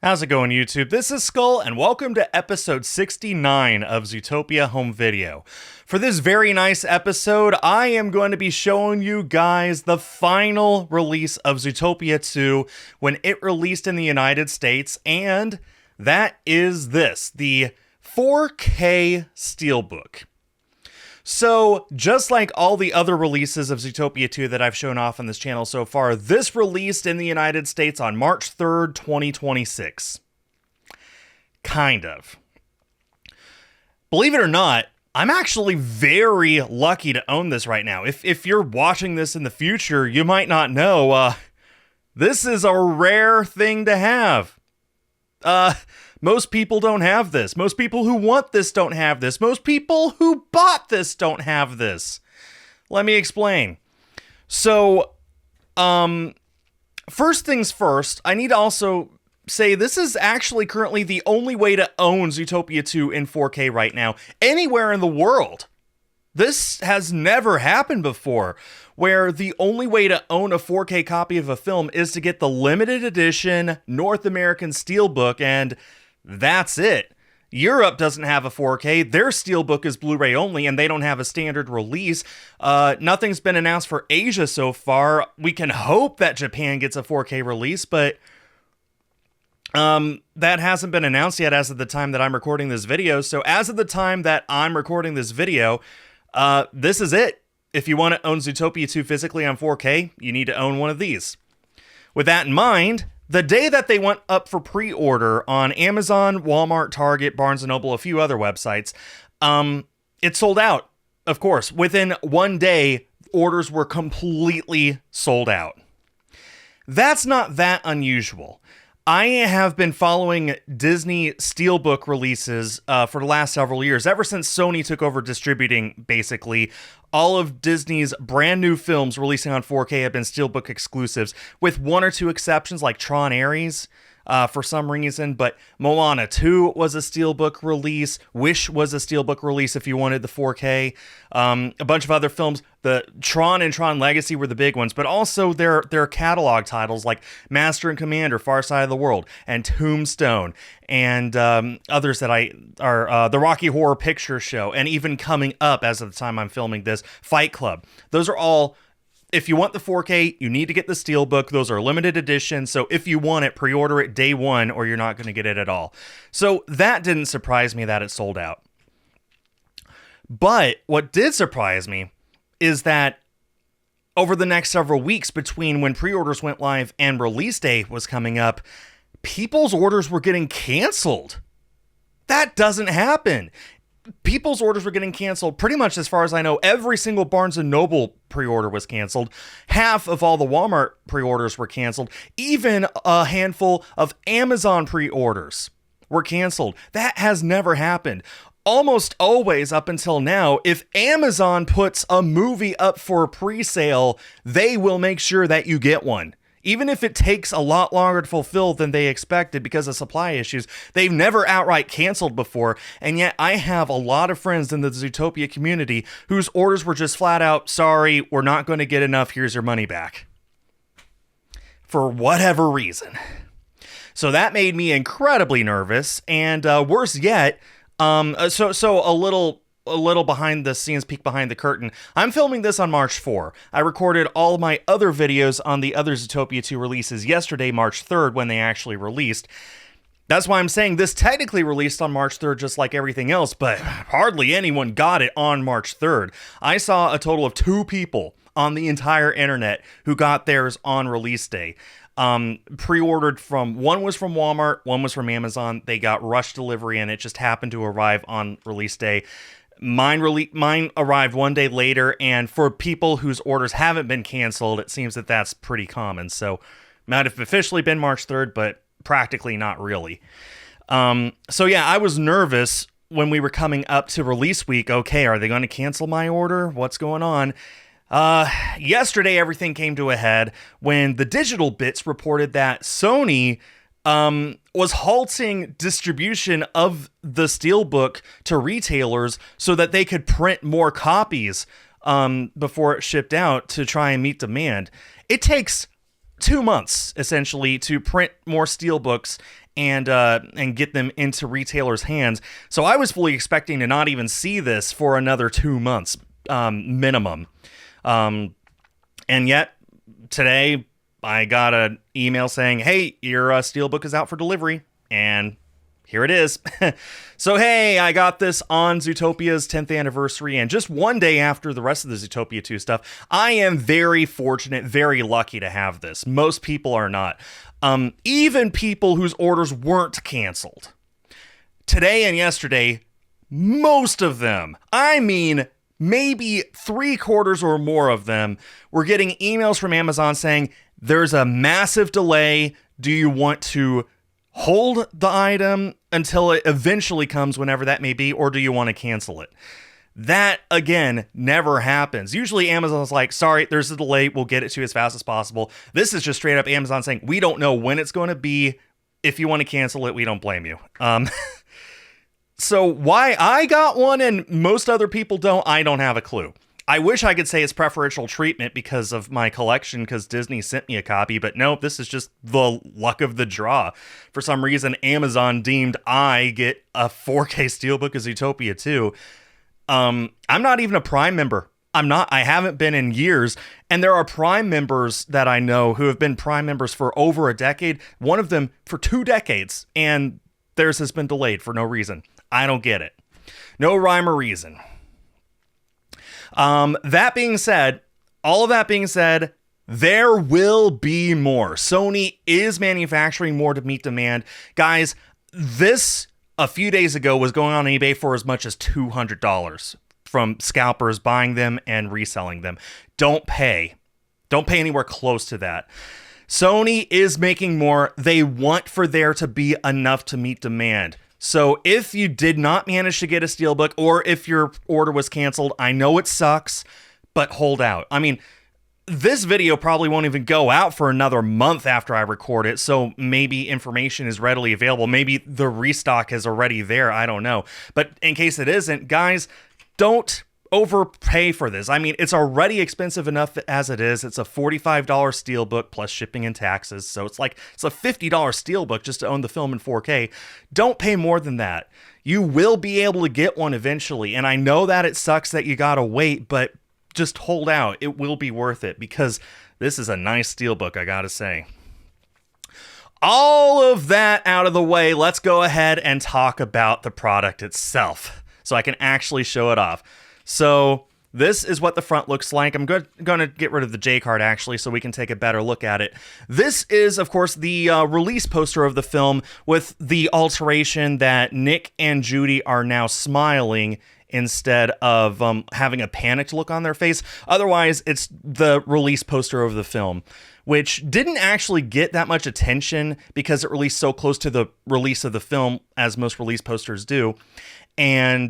How's it going, YouTube? This is Skull, and welcome to episode 69 of Zootopia Home Video. For this very nice episode, I am going to be showing you guys the final release of Zootopia 2 when it released in the United States, and that is this, the 4K Steelbook. So, just like all the other releases of Zootopia 2 that I've shown off on this channel so far, this released in the United States on March 3rd, 2026. Kind of. Believe it or not, I'm actually very lucky to own this right now. If you're watching this in the future, you might not know, this is a rare thing to have. Most people don't have this. Most people who want this don't have this. Most people who bought this don't have this. Let me explain. So, first things first, I need to also say this is actually currently the only way to own Zootopia 2 in 4K right now, anywhere in the world. This has never happened before, where the only way to own a 4K copy of a film is to get the limited edition North American Steelbook, and that's it. Europe doesn't have a 4K. Their Steelbook is Blu-ray only, and they don't have a standard release. Nothing's been announced for Asia so far. We can hope that Japan gets a 4K release, but that hasn't been announced yet as of the time that I'm recording this video. So as of the time that I'm recording this video, this is it. If you want to own Zootopia 2 physically on 4K, you need to own one of these. With that in mind, the day that they went up for pre-order on Amazon, Walmart, Target, Barnes & Noble, a few other websites, it sold out, of course. Within one day, orders were completely sold out. That's not that unusual. I have been following Disney Steelbook releases for the last several years, ever since Sony took over distributing, basically. All of Disney's brand new films releasing on 4K have been Steelbook exclusives, with one or two exceptions like Tron Ares for some reason, but Moana 2 was a Steelbook release, Wish was a Steelbook release if you wanted the 4K, a bunch of other films. The Tron and Tron Legacy were the big ones, but also their catalog titles like Master and Commander, Far Side of the World, and Tombstone, and others that are the Rocky Horror Picture Show, and even coming up as of the time I'm filming this, Fight Club. Those are all, if you want the 4K, you need to get the Steelbook. Those are limited edition, so if you want it, pre-order it day one or you're not going to get it at all. So that didn't surprise me that it sold out. But what did surprise me is that over the next several weeks between when pre-orders went live and release day was coming up, people's orders were getting canceled. That doesn't happen. People's orders were getting canceled pretty much, as far as I know. Every single Barnes & Noble pre-order was canceled. Half of all the Walmart pre-orders were canceled. Even a handful of Amazon pre-orders were canceled. That has never happened. Almost always up until now, if Amazon puts a movie up for pre-sale, they will make sure that you get one. Even if it takes a lot longer to fulfill than they expected because of supply issues, they've never outright canceled before, and yet I have a lot of friends in the Zootopia community whose orders were just flat out, sorry, we're not going to get enough, here's your money back. For whatever reason. So that made me incredibly nervous, and worse yet, so a little behind the scenes, peek behind the curtain. I'm filming this on March 4. I recorded all of my other videos on the other Zootopia 2 releases yesterday, March 3rd, when they actually released. That's why I'm saying this technically released on March 3rd, just like everything else, but hardly anyone got it on March 3rd. I saw a total of 2 people on the entire internet who got theirs on release day. Pre-ordered from, one was from Walmart, one was from Amazon. They got rush delivery and it just happened to arrive on release day. Mine arrived one day later, and for people whose orders haven't been canceled, it seems that that's pretty common. So might have officially been March 3rd, but practically not really. So yeah, I was nervous when we were coming up to release week. Okay, are they going to cancel my order? What's going on? Yesterday, everything came to a head when the Digital Bits reported that Sony was halting distribution of the Steelbook to retailers so that they could print more copies before it shipped out to try and meet demand. It takes 2 months, essentially, to print more Steelbooks and get them into retailers' hands. So I was fully expecting to not even see this for another 2 months minimum. And yet, today, I got an email saying, hey, your Steelbook is out for delivery. And here it is. So, hey, I got this on Zootopia's 10th anniversary, and just one day after the rest of the Zootopia 2 stuff. I am very fortunate, very lucky to have this. Most people are not. Even people whose orders weren't canceled. Today and yesterday, most of them, I mean, maybe 3/4 or more of them, were getting emails from Amazon saying, there's a massive delay. Do you want to hold the item until it eventually comes, whenever that may be, or do you want to cancel it? That, again, never happens. Usually Amazon's like, sorry, there's a delay. We'll get it to you as fast as possible. This is just straight up Amazon saying, we don't know when it's going to be. If you want to cancel it, we don't blame you. So why I got one and most other people don't, I don't have a clue. I wish I could say it's preferential treatment because of my collection, because Disney sent me a copy, but no, this is just the luck of the draw. For some reason, Amazon deemed I get a 4K Steelbook of Zootopia 2. I'm not even a Prime member. I haven't been in years, and there are Prime members that I know who have been Prime members for over a decade, one of them for 2 decades, and theirs has been delayed for no reason. I don't get it. No rhyme or reason. That being said, all of that being said, there will be more. Sony is manufacturing more to meet demand. Guys, this a few days ago was going on eBay for as much as $200 from scalpers buying them and reselling them. Don't pay anywhere close to that. Sony is making more. They want for there to be enough to meet demand. So if you did not manage to get a Steelbook, or if your order was canceled, I know it sucks, but hold out. I mean, this video probably won't even go out for another month after I record it, so maybe information is readily available. Maybe the restock is already there. I don't know. But in case it isn't, guys, don't overpay for this. I mean, it's already expensive enough as it is. It's a $45 Steelbook plus shipping and taxes. So it's a $50 Steelbook just to own the film in 4K. Don't pay more than that. You will be able to get one eventually. And I know that it sucks that you gotta wait, but just hold out. It will be worth it because this is a nice Steelbook, I gotta say. All of that out of the way, let's go ahead and talk about the product itself so I can actually show it off. So this is what the front looks like. I'm going to get rid of the J card, actually, so we can take a better look at it. This is, of course, the release poster of the film with the alteration that Nick and Judy are now smiling instead of having a panicked look on their face. Otherwise, it's the release poster of the film, which didn't actually get that much attention because it released so close to the release of the film, as most release posters do. And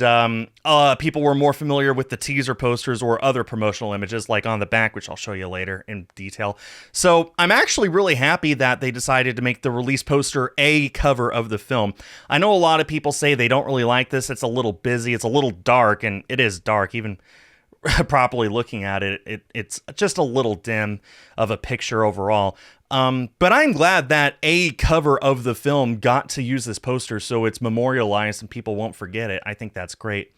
people were more familiar with the teaser posters or other promotional images like on the back, which I'll show you later in detail. So I'm actually really happy that they decided to make the release poster a cover of the film. I know a lot of people say they don't really like this. It's a little busy. It's a little dark, and it is dark. Even properly looking at it, it's just a little dim of a picture overall. But I'm glad that a cover of the film got to use this poster so it's memorialized and people won't forget it. I think that's great.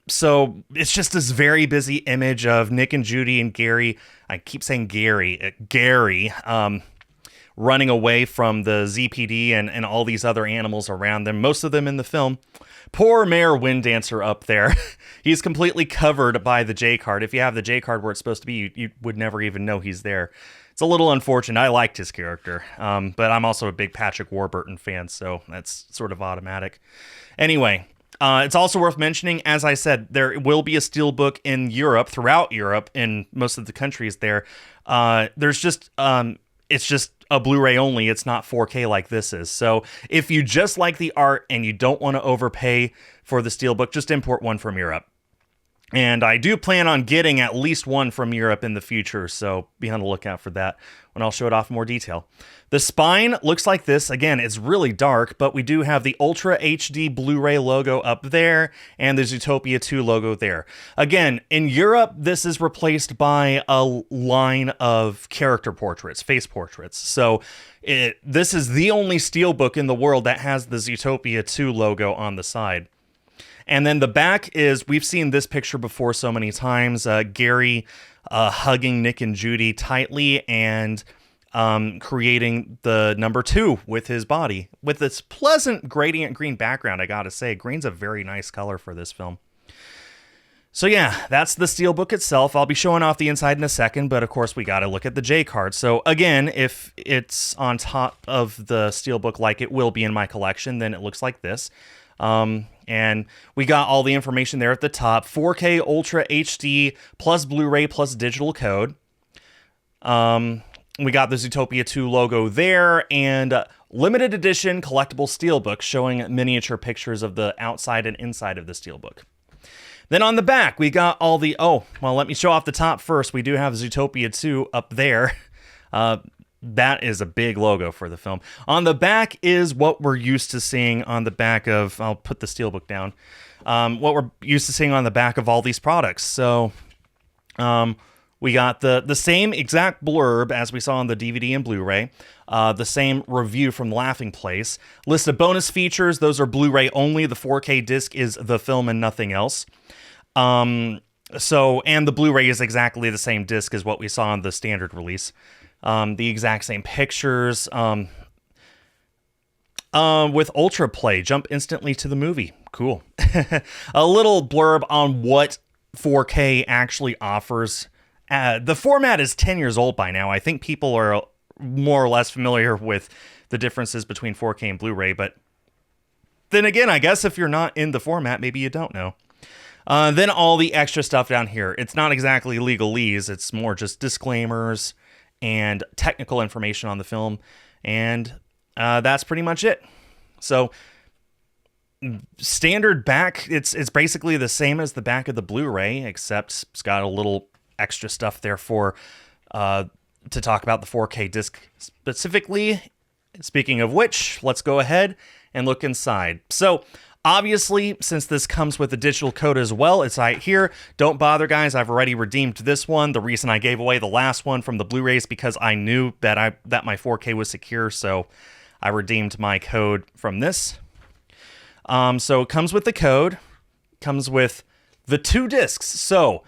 So it's just this very busy image of Nick and Judy and Gary. I keep saying Gary, running away from the ZPD and all these other animals around them, most of them in the film. Poor Mayor Winddancer up there. He's completely covered by the J card. If you have the J card where it's supposed to be, you would never even know he's there. It's a little unfortunate. I liked his character, but I'm also a big Patrick Warburton fan, so that's sort of automatic. Anyway, it's also worth mentioning, as I said, there will be a Steelbook in Europe, throughout Europe, in most of the countries there. It's just a Blu-ray only. It's not 4K like this is. So if you just like the art and you don't want to overpay for the Steelbook, just import one from Europe. And I do plan on getting at least one from Europe in the future, so be on the lookout for that when I'll show it off in more detail. The spine looks like this. Again, it's really dark, but we do have the Ultra HD Blu-ray logo up there and the Zootopia 2 logo there. Again, in Europe, this is replaced by a line of character portraits, face portraits. So this is the only Steelbook in the world that has the Zootopia 2 logo on the side. And then the back is, we've seen this picture before so many times, Gary hugging Nick and Judy tightly and creating the number 2 with his body. With this pleasant gradient green background, I gotta say, green's a very nice color for this film. So yeah, that's the Steelbook itself. I'll be showing off the inside in a second, but of course we gotta look at the J card. So again, if it's on top of the Steelbook like it will be in my collection, then it looks like this. And we got all the information there at the top. 4K Ultra HD plus Blu-ray plus digital code. We got the Zootopia 2 logo there and limited edition collectible Steelbook showing miniature pictures of the outside and inside of the Steelbook. Then on the back, we got all the... Oh, well, let me show off the top first. We do have Zootopia 2 up there. That is a big logo for the film. On the back is what we're used to seeing on the back of... I'll put the Steelbook down. What we're used to seeing on the back of all these products. So we got the same exact blurb as we saw on the DVD and Blu-ray. The same review from Laughing Place. List of bonus features. Those are Blu-ray only. The 4K disc is the film and nothing else. And the Blu-ray is exactly the same disc as what we saw on the standard release. The exact same pictures. With Ultra Play, jump instantly to the movie. Cool. A little blurb on what 4K actually offers. The format is 10 years old by now. I think people are more or less familiar with the differences between 4K and Blu-ray, but then again, I guess if you're not in the format, maybe you don't know. Then all the extra stuff down here. It's not exactly legalese. It's more just disclaimers and technical information on the film, and that's pretty much it. So standard back, it's basically the same as the back of the Blu-ray, except it's got a little extra stuff there for to talk about the 4K disc specifically. Speaking of which, let's go ahead and look inside. So obviously, since this comes with a digital code as well, it's right here. Don't bother, guys. I've already redeemed this one. The reason I gave away the last one from the Blu-ray is because I knew that my 4K was secure, so I redeemed my code from this. So it comes with the code. Comes with the 2 discs. So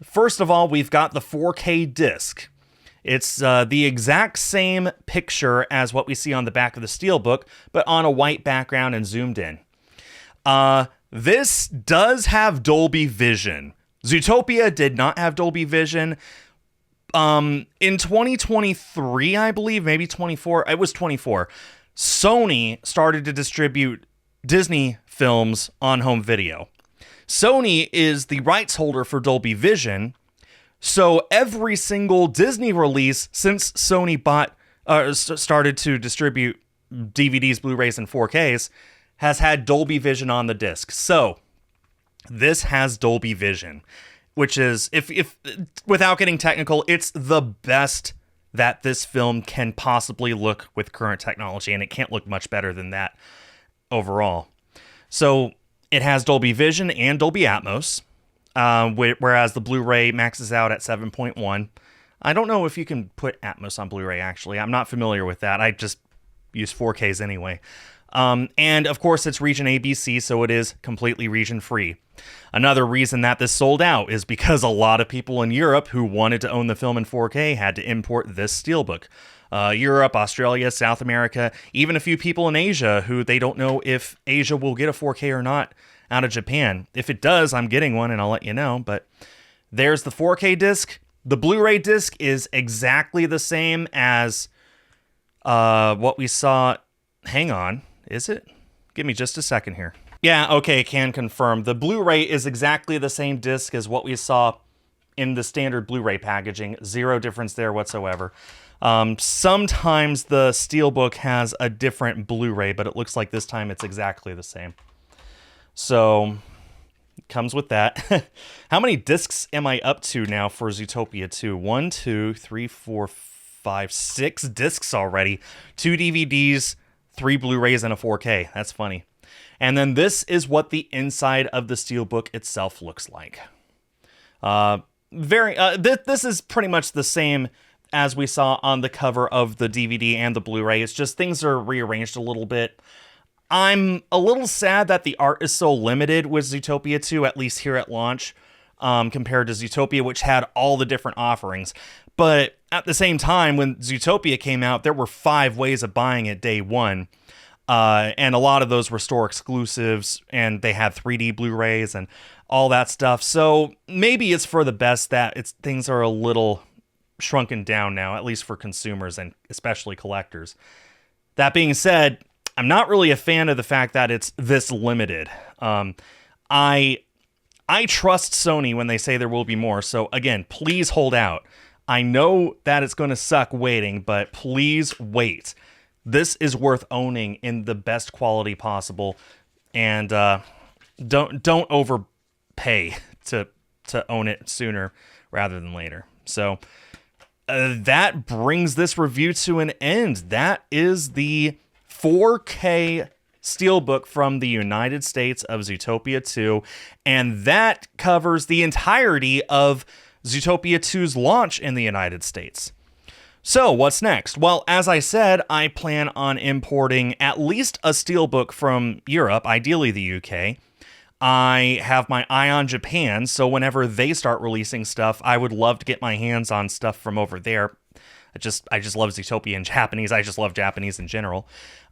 first of all, we've got the 4K disc. It's the exact same picture as what we see on the back of the Steelbook, but on a white background and zoomed in. This does have Dolby Vision. Zootopia did not have Dolby Vision. In 2023, I believe, maybe 24, it was 24, Sony started to distribute Disney films on home video. Sony is the rights holder for Dolby Vision, so every single Disney release since Sony started to distribute DVDs, Blu-rays, and 4Ks has had Dolby Vision on the disc. So this has Dolby Vision, which is, if without getting technical, it's the best that this film can possibly look with current technology, and it can't look much better than that overall. So it has Dolby Vision and Dolby Atmos, whereas the Blu-ray maxes out at 7.1. I don't know if you can put Atmos on Blu-ray, actually. I'm not familiar with that. I just use 4Ks anyway. And of course, it's region ABC, so it is completely region-free. Another reason that this sold out is because a lot of people in Europe who wanted to own the film in 4K had to import this Steelbook. Europe, Australia, South America, even a few people in Asia who they don't know if Asia will get a 4K or not out of Japan. If it does, I'm getting one and I'll let you know. But there's the 4K disc. The Blu-ray disc is exactly the same as what we saw. Hang on. Is it? Give me just a second here. Yeah, okay, can confirm. The Blu-ray is exactly the same disc as what we saw in the standard Blu-ray packaging. Zero difference there whatsoever. Sometimes the Steelbook has a different Blu-ray, but it looks like this time it's exactly the same. So, comes with that. How many discs am I up to now for Zootopia 2? 1, 2, 3, 4, 5, 6 discs already. 2 DVDs, 3 Blu-rays, and a 4K. That's funny. And then this is what the inside of the Steelbook itself looks like. This is pretty much the same as we saw on the cover of the DVD and the Blu-ray. It's just things are rearranged a little bit. I'm a little sad that the art is so limited with Zootopia 2, at least here at launch, compared to Zootopia, which had all the different offerings. But at the same time, when Zootopia came out, there were 5 ways of buying it day one. And a lot of those were store exclusives, and they had 3D Blu-rays and all that stuff. So maybe it's for the best that things are a little shrunken down now, at least for consumers and especially collectors. That being said, I'm not really a fan of the fact that it's this limited. I trust Sony when they say there will be more. So again, please hold out. I know that it's going to suck waiting, but please wait. This is worth owning in the best quality possible, and don't overpay to own it sooner rather than later. So that brings this review to an end. That is the 4K Steelbook from the United States of Zootopia 2, and that covers the entirety of Zootopia 2's launch in the United States. So, what's next? Well, as I said, I plan on importing at least a Steelbook from Europe, ideally the UK. I have my eye on Japan, so whenever they start releasing stuff, I would love to get my hands on stuff from over there. I just love Zootopia in Japanese. I just love Japanese in general.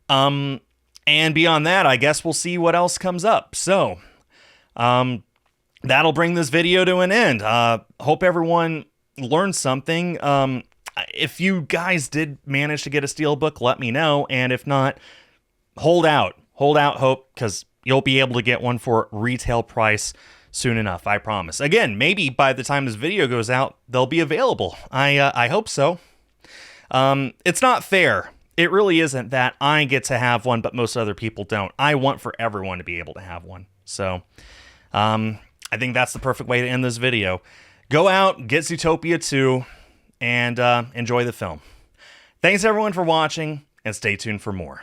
And beyond that, I guess we'll see what else comes up. So, that'll bring this video to an end. Hope everyone learned something. If you guys did manage to get a Steelbook, let me know. And if not, hold out hope, because you'll be able to get one for retail price soon enough, I promise. Again, maybe by the time this video goes out, they'll be available. I hope so. It's not fair. It really isn't that I get to have one, but most other people don't. I want for everyone to be able to have one. So, I think that's the perfect way to end this video. Go out, get Zootopia 2, and enjoy the film. Thanks everyone for watching, and stay tuned for more.